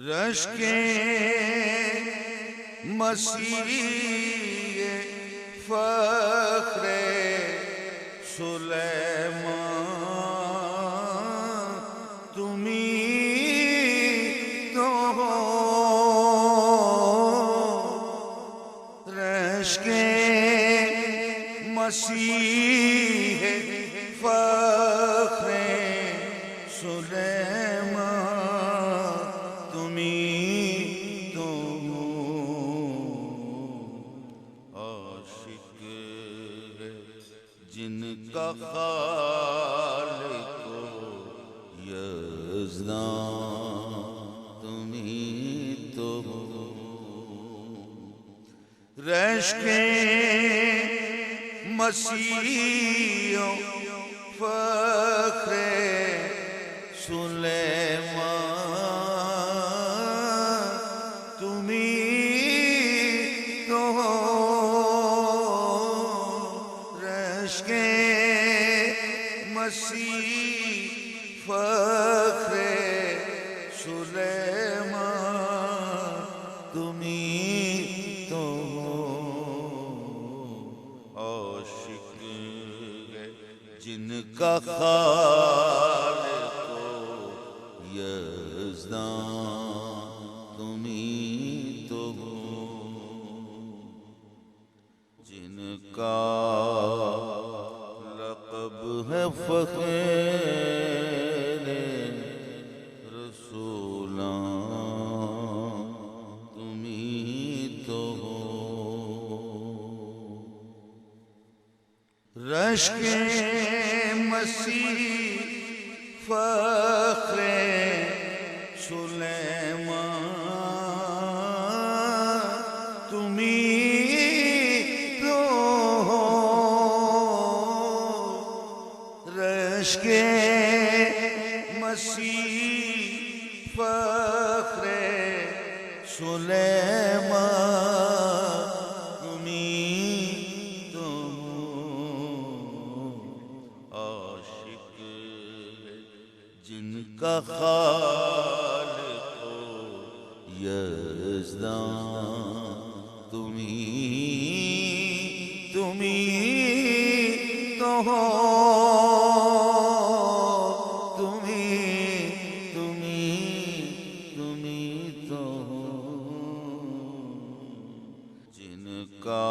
रश्के मसीह फ़ख्रे सुलेमान तुम्ही तो हो। रश्के मसीह फ़ख्रे सुलेमान तुम्ही तो हो। आशिक है जिनका खालिक यज़्दान तुम्ही तो हो। रश्के मसीह फ़ख्रे सुलेमान तुम्ही तो हो। रश्के मसीह फ़ख्रे सुलेमान तुम्ही तो हो। आशिक है जिनका खालिक यज़्दान तुम्ही तो हो। जिनका लक़ब है फ़ख़्रे रसूलान तुम्ही तो हो। रश्के मसीह फ़ख्रे सुलेमान तुम्ही तो हो। रश्के मसीह फ़ख्रे सुलेमान तुम्ही तो हो। आशिक है जिनका खालिक यज़्दान तुम्ही तो हो। तुम्ही तो हो। जिनका